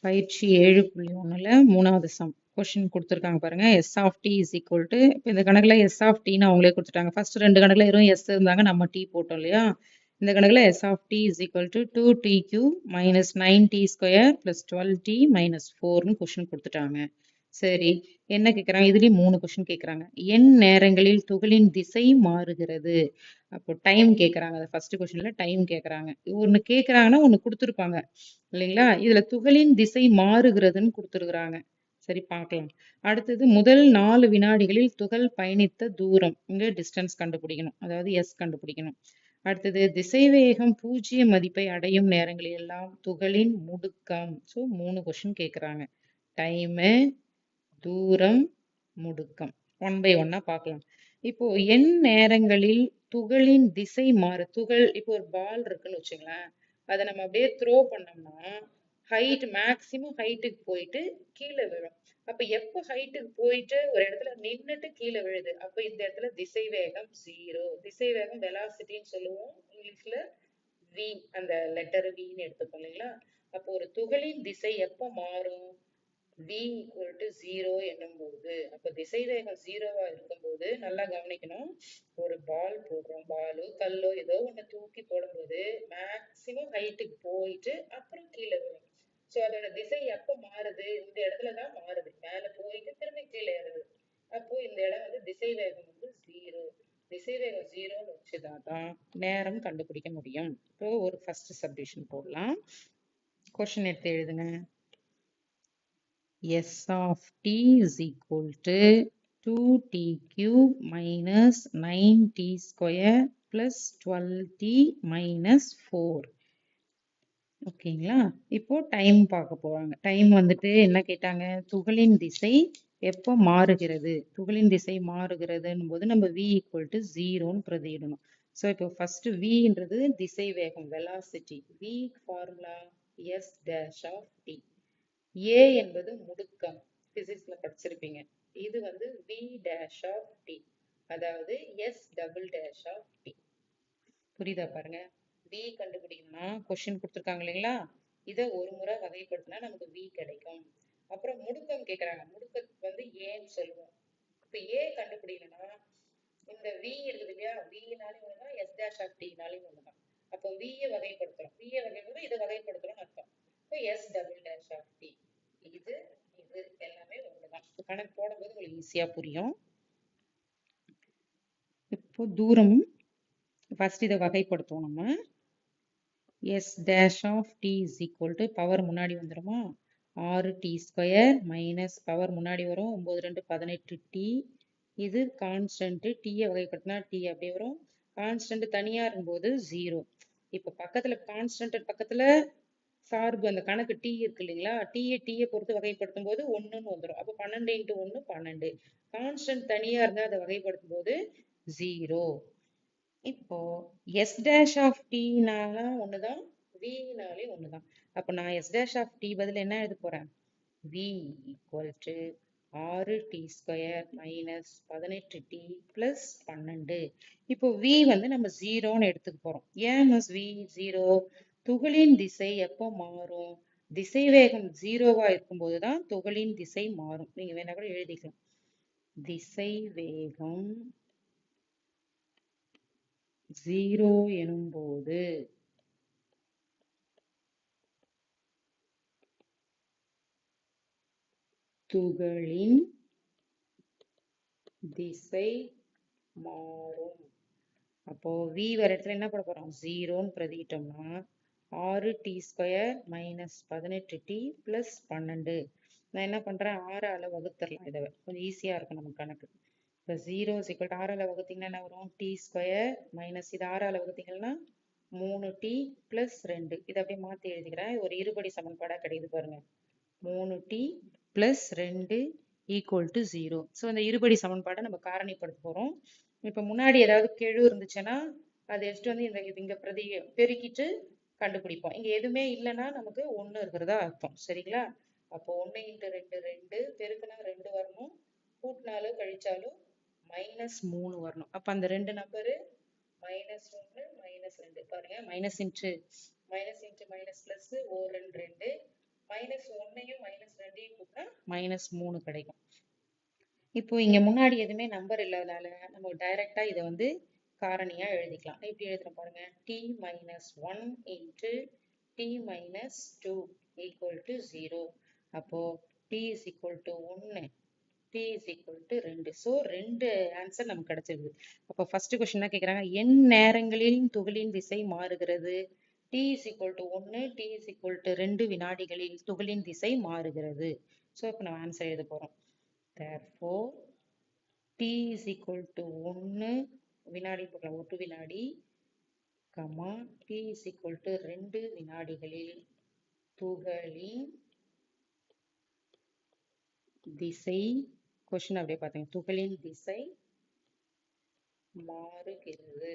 பயிற்சி 7.1ல மூணாவது some question கொடுத்துருக்காங்க பாருங்க. S of D is equal to இப்போ இந்த கணக்குல எஸ் ஆஃப் டின்னு அவங்களே கொடுத்துட்டாங்க. ஃபர்ஸ்ட் ரெண்டு கணக்குல வெறும் எஸ் இருந்தாங்க, நம்ம டி போட்டோம் இல்லையா. இந்த கணக்குல S of D is equal to 2t³ minus 9t² plus 12t minus 4னு கொஸ்டின் கொடுத்துட்டாங்க. சரி, என்ன கேட்குறாங்க? இதுலேயும் 3 கொஸ்டின் கேட்குறாங்க. என் நேரங்களில் துகளின் திசை மாறுகிறது. அப்போ டைம் கேட்குறாங்க. ஃபர்ஸ்ட் கொஸ்டின்ல டைம் கேட்குறாங்க. ஒன்று கேட்குறாங்கன்னா ஒன்று கொடுத்துருப்பாங்க இல்லைங்களா. இதுல துகளின் திசை மாறுகிறதுன்னு கொடுத்துருக்குறாங்க. சரி, பார்க்கலாம். அடுத்தது முதல் 4 வினாடிகளில் துகள் பயணித்த தூரம், இங்க டிஸ்டன்ஸ் கண்டுபிடிக்கணும், அதாவது எஸ் கண்டுபிடிக்கணும். அடுத்தது திசைவேகம் 0 மதிப்பை அடையும் நேரங்களில் எல்லாம் துகளின் முடுக்கம். ஸோ 3 கொஸ்டின் கேட்குறாங்க. டைமு, தூரம், முடுக்கம். 1 by 1 பார்க்கலாம். இப்போ என் நேரங்களில் துகளின் திசை மாறு. துகள் இப்போ ஒரு பால் இருக்குன்னு வச்சுங்களேன், அதை நம்ம அப்படியே த்ரோ பண்ணோம்னா ஹைட் மேக்சிமம் ஹைட்டுக்கு போயிட்டு கீழே விழும். அப்ப எப்ப ஹைட்டுக்கு போயிட்டு ஒரு இடத்துல நின்னுட்டு கீழே விழுது, அப்ப இந்த இடத்துல திசை வேகம் 0. திசை வேகம் வெலாசிட்டின்னு சொல்லுவோம் இங்கிலீஷ்ல. வி, அந்த லெட்டர் வின்னு எடுத்துப்போம் இல்லைங்களா. அப்போ ஒரு துகளின் திசை எப்ப மாறும்? v equal to 0 என்னும்போது, அப்ப திசைவேகம் 0வா இருக்கும்போது நல்லா கவனிக்கணும். ஒரு பால் போடுறோம், பாலோ கல்லோ ஏதோ ஒண்ணு தூக்கி போடும்போது மேக்சிமம் ஹைட்டுக்கு போயிட்டு அப்புறம் கீழே விழும். ஸோ அதோட திசை எப்ப மாறுது? இந்த இடத்துலதான் மாறுது. மேல போயிட்டு திரும்பி கீழே ஏறுது. அப்போ இந்த இடம் வந்து திசைவேகம் வந்து 0. திசைவேகம் 0ன்னு வச்சுதான் நேரம் கண்டுபிடிக்க முடியும். இப்போ ஒரு ஃபர்ஸ்ட் சப்டிவிஷன் போடலாம். கொஸ்டின் எடுத்து எழுதுங்க. S of t is equal to 2t³ minus 9t² plus 12t minus 4. ஓகேங்களா. இப்போ டைம் பார்க்க போறாங்க. டைம் வந்துட்டு என்ன கேட்டாங்க? துகளின் திசை எப்போ மாறுகிறது? துகளின் திசை மாறுகிறதுன்னு போது நம்ம v equal to 0ன்னு பிரதியிடணும். ஸோ இப்போ ஃபர்ஸ்ட் vன்றது திசை வேகம், velocity. v formula s dash of t. A என்பது முடுக்கம், பிசிக்ஸ்ல படிச்சிருப்பீங்க. இது வந்து v dash of t, அதாவது s double dash of t. புரியுதா பாருங்க. v கண்டுபிடிக்கணும்னா கொஸ்டின் கொடுத்துருக்காங்க இல்லைங்களா, இதை ஒரு முறை வகைப்படுத்தினா நமக்கு v கிடைக்கும். அப்புறம் முடுக்கம் கேட்கறாங்க. முடுக்கத்துக்கு வந்து ஏன்னு சொல்லுவோம். இப்ப a கண்டுபிடிக்கணும்னா இந்த v இருக்குது இல்லையா, v-னாலும் ஒண்ணுதான், s dash of t-னாலும் ஒண்ணுதான். அப்போ v-ய வகைப்படுத்துறோம், v-ய வகைப்படுத்தும், இதை வகைப்படுத்துறோம்னு அர்த்தம். இப்போ s double dash of t, இது இது எல்லாமே ஒண்ணுதான். கணக்கு போடும்போது உங்களுக்கு ஈஸியா புரியும். இப்போ தூரம் ஃபர்ஸ்ட் இதை வகைப்படுத்துவோம் நம்ம. s dash of t is equal to power முன்னாடி வந்துருமா, 6t² மைனஸ் பவர் முன்னாடி வரும் 9 2 18t. இது கான்ஸ்டன்ட். t-ய வகைப்படுத்தினா t அப்படியே வரும். கான்ஸ்டன்ட் தனியா இருக்கும்போது 0. இப்ப பக்கத்துல கான்ஸ்டன்ட் பக்கத்துல சார்பு அந்த கணக்கு t இருக்கு இல்லைங்களா, t-ய பொறுத்து வகைப்படுத்தும் போது 1ன்னு வந்துடும். அப்ப 12 × 1 12. கான்ஸ்டன்ட் தனியா இருந்தா அதை வகைப்படுத்தும் போது 0. இப்போ s dash of t-னாலும் ஒண்ணுதான், v-னாலே ஒண்ணுதான். அப்ப நான் s dash of t பதில் என்ன எழுத போறேன்? v equal to 6t² minus 18t plus 12. இப்போ v வந்து நம்ம 0ன்னு எடுத்துக்க போறோம். ஏன் மிஸ் v 0? துகளின் திசை எப்போ மாறும்? திசை வேகம் 0வா இருக்கும்போதுதான் துகளின் திசை மாறும். நீங்க வேணா கூட எழுதிக்கலாம். திசை வேகம் 0 எனும்போது துகளின் திசை மாறும். அப்போ v வர இடத்துல என்ன பண்ண போறோம்? 0ன்னு பிரதிட்டோம்னா 6t² மைனஸ் 18t பிளஸ் 12. நான் என்ன பண்றேன்? 6ஆல வகுத்துடலாம். இதை கொஞ்சம் ஈஸியா இருக்கும் நமக்கு கணக்கு. இப்போ 0 is equal to 6ஆல வகுத்தீங்கன்னா என்ன வரும்? t² மைனஸ் இது 6ஆல வகுத்தீங்கன்னா 3t பிளஸ் 2. இதை அப்படியே மாத்தி எழுதிக்கிறேன். ஒரு இருபடி சமன்பாடா கிடைக்குது பாருங்க. 3t plus 2 equal to 0. So அந்த இருபடி சமன்பாடை நம்ம காரணிப்படுத்த போறோம். இப்போ முன்னாடி ஏதாவது கெழு இருந்துச்சுன்னா அதை எடுத்துட்டு வந்து இங்க பெருக்கிட்டு கண்டுபிடிப்போம். இங்க எதுவுமே இல்லைன்னா நமக்கு 1 இருக்கிறதா அர்த்தம். சரிங்களா. அப்போ 1 × 2 2, பெருக்குனா 2 வரணும், கூட்டினாலும் கழிச்சாலும் -3 வரணும். அப்ப அந்த 2 நம்பரு -1 -2 பாருங்க. Minus into minus plus 1 2 minus ஒன்னையும் மைனஸ் ரெண்டையும் கூட்டினா மைனஸ் 3 கிடைக்கும். இப்போ இங்க முன்னாடி எதுவுமே நம்பர் இல்லாதனால நம்ம டைரக்டா இதை வந்து காரணியா எழுதிக்கலாம். எப்படி எழுதுறோம் பாருங்க, t minus 1 into t minus 2 equal to 0. அப்போ t is equal to 1, t is equal to 2. So 2 answer நமக்கு கிடைச்சிருது. அப்போ ஃபர்ஸ்ட் கொஸ்டின் தான் கேட்குறாங்க, என் நேரங்களில் துகளின் திசை மாறுகிறது. t is equal to 1, t is equal to 2 வினாடிகளில் துகளின் திசை மாறுகிறது. ஸோ இப்போ நம்ம ஆன்சர் எழுத போறோம். Therefore, t is equal to 1 வினாடி போடலாம், 1 வினாடி, comma t is equal to 2 வினாடிகளில் துகளின் திசை, கொஸ்டின் அப்படியே பார்த்தீங்க, துகளின் திசை மாறுகிறது.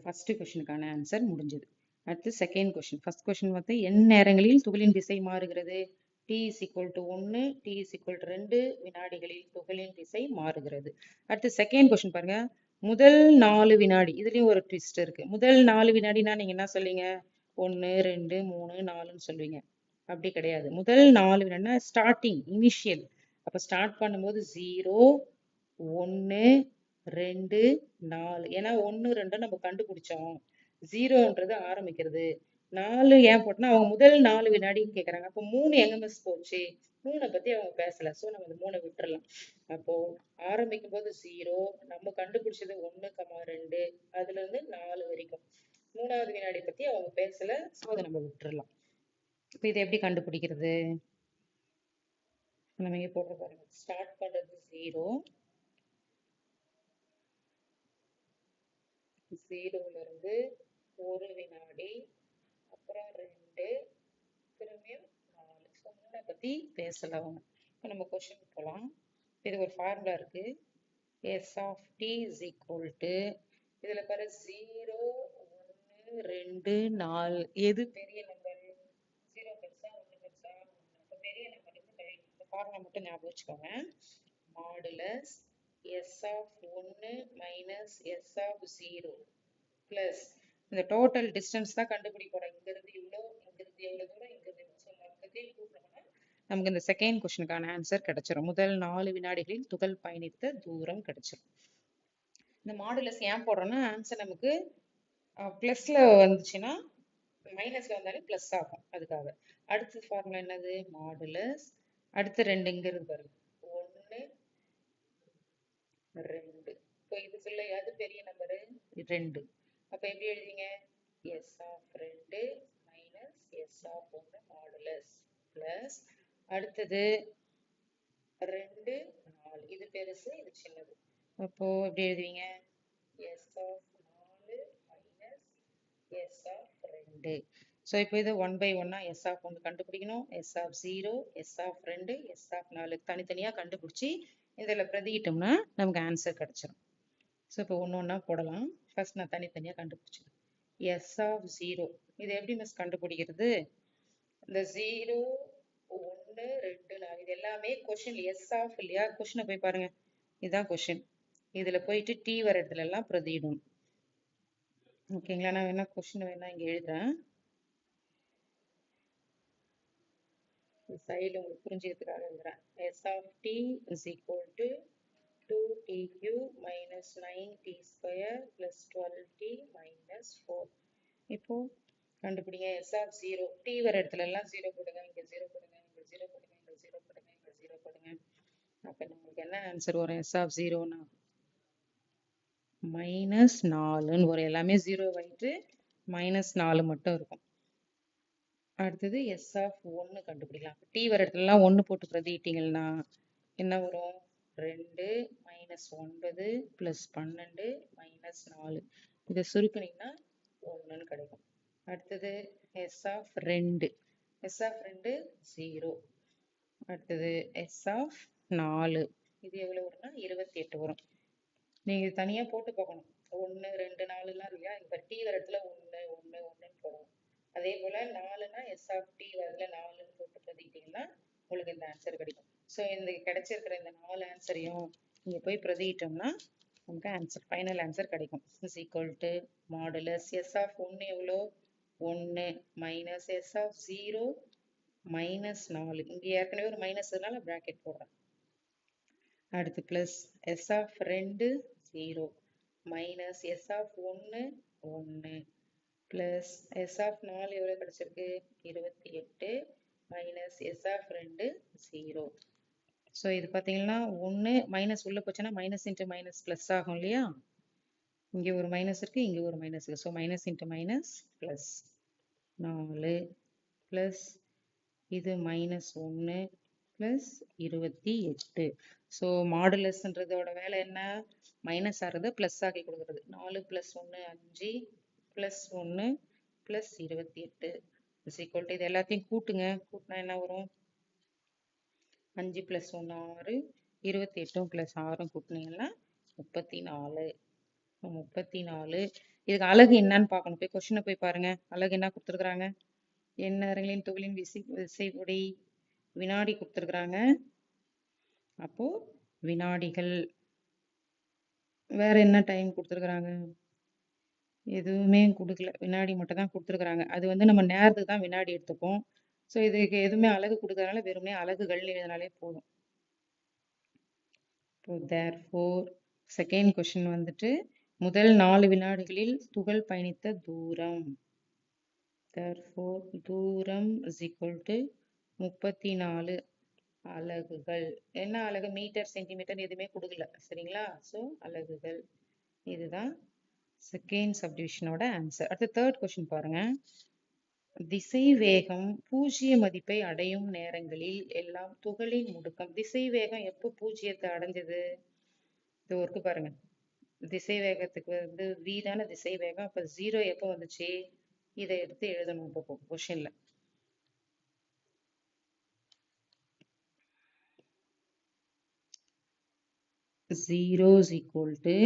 ஃபர்ஸ்ட் கொஸ்டினுக்கான ஆன்சர் முடிஞ்சது. அடுத்து செகண்ட் கொஸ்டின். ஃபர்ஸ்ட் கொஸ்டின் வந்து என் நேரங்களில் துகளின் திசை மாறுகிறது. t is equal to 1, t is equal to 2 வினாடிகளில் துகளின் திசை மாறுகிறது. அடுத்து செகண்ட் கொஸ்டின் பாருங்க, முதல் 4 வினாடி, இதுலயும் ஒரு ட்விஸ்ட் இருக்கு. முதல் 4 வினாடினா நீங்க என்ன சொல்வீங்க, 1 2 3 4ன்னு சொல்வீங்க. அப்படி கிடையாது. முதல் 4 வினாடினா ஸ்டார்டிங், இனிஷியல். அப்ப ஸ்டார்ட் பண்ணும்போது 0 1 2 4, ஏன்னா 1 2 நம்ம கண்டுபிடிச்சோம், 0ன்றது ஆரம்பிக்கிறது. 4 ஏன் போட்டோம்னா அவங்க முதல் 4 வினாடின்னு கேக்குறாங்க. அப்போ 3 எங்க மிஸ் போச்சு, 3 பத்தி அவங்க பேசல. சோ நம்ம இந்த 3 விட்டுறலாம். அப்போ ஆரம்பிக்கும் போது 0, நம்ம கண்டுபிடிச்சது 1, 2, அதுல இருந்து 4 வரைக்கும் 3வது வினாடி பத்தி அவங்க பேசல. சோ அதை நம்ம விட்டுறலாம். இப்போ இதை எப்படி கண்டுபிடிக்கிறது, நம்ம இங்க போடுற பாருங்க, ஸ்டார்ட் பண்றது 0, 0ல இருந்து 1 வினாடி, அப்புறம் 2, திரும்பியும் 4. ஸோ 3 பத்தி பேசல அவங்க. இப்போ நம்ம கொஸ்டின் போகலாம். இது ஒரு ஃபார்முலா இருக்கு, s of t is equal to, இதுல பாரு 0 1 2 4, எது பெரிய நம்பர், 0 பெருசா 1 பெருசா, அப்ப பெரிய நம்பர் கழிக்கும். இந்த ஃபார்முலா மட்டும் ஞாபகம் வச்சுக்கோங்க. Modulus s of 1 minus s of 0 plus இந்த டோட்டல் டிஸ்டன்ஸ் தான் கண்டுபிடிக்க போறோம். இங்க இருந்து இவ்வளவு, இங்க இருந்து எவ்வளவு தூரம், இங்க இருந்து மொத்தத்தையும் கூட்டணும்னா நமக்கு இந்த செகண்ட் கொஸ்டினுக்கான ஆன்சர் கிடைச்சிரும். முதல் 4 வினாடிகளில் துகள் பயணித்த தூரம் கிடைச்சிரும். இந்த மாடுலஸ் ஏன் போடுறோம்னா ஆன்சர் நமக்கு பிளஸ்ல வந்துச்சுன்னா மைனஸ்ல வந்தாலும் பிளஸ் ஆகும், அதுக்காக. அடுத்த ஃபார்முலா என்னது, மாடுலஸ், அடுத்து 2 இங்க இருக்கு பாருங்க, 1 2. இப்போ இதுக்குள்ள எது பெரிய நம்பரு, 2. அப்ப எப்படி எழுதுவீங்க, s of 2 minus s of 1 modulus plus, அடுத்தது 2 4, இது பெருசு இது சின்னது. அப்போ எப்படி எழுதுவீங்க, s of 4 minus s of 2. So இப்போ இது 1 by 1 s of 1 கண்டுபிடிக்கணும், s of 0, s of 2, s of 4 தனித்தனியா கண்டுபிடிச்சி இதில் பிரதியிட்டோம்னா நமக்கு ஆன்சர் கிடைச்சிடும். ஸோ இப்போ ஒன்று ஒன்றா போடலாம். ஃபர்ஸ்ட் நான் தனித்தனியாக கண்டுபிடிச்சிடும். s of 0, இது எப்படி மிஸ் கண்டுபிடிக்கிறது, இந்த 0 1 2 4 இது எல்லாமே கொஸ்டின் s of இல்லையா, கொஸ்டினை போய் பாருங்க, இதுதான் கொஸ்டின். இதில் போயிட்டு t வர இடத்துல எல்லாம் பிரதியிடும். ஓகேங்களா, நான் வேணா கொஸ்டின் வேணா இங்கே எழுதுறேன், சைடு உங்களுக்கு புரிஞ்சுக்கிறதுக்காக எழுதுறேன். s of t is equal to 2t³ minus 9t square plus 12t minus 4. இப்போ கண்டுபிடிங்க s of 0, t வர இடத்துல எல்லாம் 0 போடுங்க, இங்க 0 போடுங்க, இங்க 0 போடுங்க, இங்க 0 போடுங்க, இங்க 0 போடுங்க. அப்ப நமக்கு என்ன ஆன்சர் வரும், s of 0னா -4ன்னு வரும். எல்லாமே 0 ஆயிட்டு -4 மட்டும் இருக்கும். அடுத்தது s of 1 கண்டுபிடிக்கலாம். t வர இடத்துல எல்லாம் 1 போட்டு பிரதியிட்டீங்கன்னா என்ன வரும், 2 minus 9 plus 12 minus 4. இதை சுருக்குனீங்கன்னா 1ன்னு கிடைக்கும். அடுத்தது s of 2, s of 2 0. அடுத்தது s of 4, இது எவ்வளவு வரும்னா 28 வரும். நீங்க இது தனியா போட்டு பார்க்கணும், 1 2 4லாம் இல்லையா, இப்ப t வர இடத்துல 1 1 1ன்னு போடணும். அதே போல 4னா s of t வரல 4ன்னு போட்டு பிரதிக்கிட்டீங்கன்னா உங்களுக்கு இந்த ஆன்சர் கிடைக்கும். ஸோ இந்த கிடைச்சிருக்கிற இந்த 4 ஆன்சரையும் இங்க போய் பிரதியிட்டோம்னா நமக்கு ஆன்சர் ஃபைனல் ஆன்சர் கிடைக்கும். Is equal to modulus S of 1 எவ்வளோ 1 மைனஸ் எஸ் ஆஃப் 0 மைனஸ் 4. இங்கே ஏற்கனவே ஒரு மைனஸ் இதனால பிராக்கெட் போடுறேன். அடுத்து plus S of 2 0 minus S of 1 1 plus S of 4 எவ்வளோ கிடைச்சிருக்கு 28 மைனஸ் எஸ் ஆஃப் 2 0. ஸோ இது பார்த்தீங்கன்னா 1 மைனஸ் உள்ள போச்சுன்னா மைனஸ் இன்ட்டு மைனஸ் ப்ளஸ் ஆகும் இல்லையா? இங்கே ஒரு மைனஸ் இருக்கு, இங்கே ஒரு மைனஸ் இருக்கு. So minus into minus plus 4 plus இது மைனஸ் 1 ப்ளஸ் 28. ஸோ மாடுலஸ்ன்றதோட வேலை என்ன? மைனஸ் ஆகிறது ப்ளஸ் ஆக்கி கொடுக்குறது. 4 plus 1 5 plus 1 plus 28 is equal to இது எல்லாத்தையும் கூட்டுங்க. கூட்டினா என்ன வரும்? 5 ப்ளஸ் 1 6 28 ப்ளஸ் 6 கூட்டினீங்கன்னா 34. 34. இதுக்கு அலகு என்னன்னு பார்க்கணும். போய் கொஸ்டினை போய் பாருங்க. அலகு என்ன கொடுத்துருக்குறாங்க? எந்நேரங்களின் துகளின் விசைப்பொடி வினாடி கொடுத்துருக்குறாங்க. அப்போ வினாடிகள். வேற என்ன டைம் கொடுத்துருக்குறாங்க? எதுவுமே கொடுக்கல, வினாடி மட்டும் தான் கொடுத்துருக்குறாங்க. அது வந்து நம்ம நேரத்துக்கு தான் வினாடி எடுத்துப்போம். ஸோ இதுக்கு எதுவுமே அலகு கொடுக்கறதுனால வெறுமனே அலகுகள் எழுதினாலே போதும். therefore செகண்ட் கொஸ்டின் வந்துட்டு முதல் 4 வினாடிகளில் துகள் பயணித்த தூரம். therefore தூரம் is equal to 34 அலகுகள். என்ன அலகு? மீட்டர் சென்டிமீட்டர் எதுவுமே கொடுக்கல, சரிங்களா? ஸோ அலகுகள். இதுதான் செகண்ட் சப்டிவிஷனோட ஆன்சர். அடுத்து தேர்ட் கொஸ்டின் பாருங்க. திசை வேகம் 0 மதிப்பை அடையும் நேரங்களில் எல்லாம் துகளின் முடுக்கம். திசை வேகம் எப்போ 0 அடைஞ்சது? இது ஒர்க்கு பாருங்க. திசை வேகத்துக்கு வந்து v தானே திசை வேகம். அப்ப 0 எப்போ வந்துச்சு? இதை எடுத்து எழுதணும் இப்போ கொஸ்டின்ல. Zero is equal to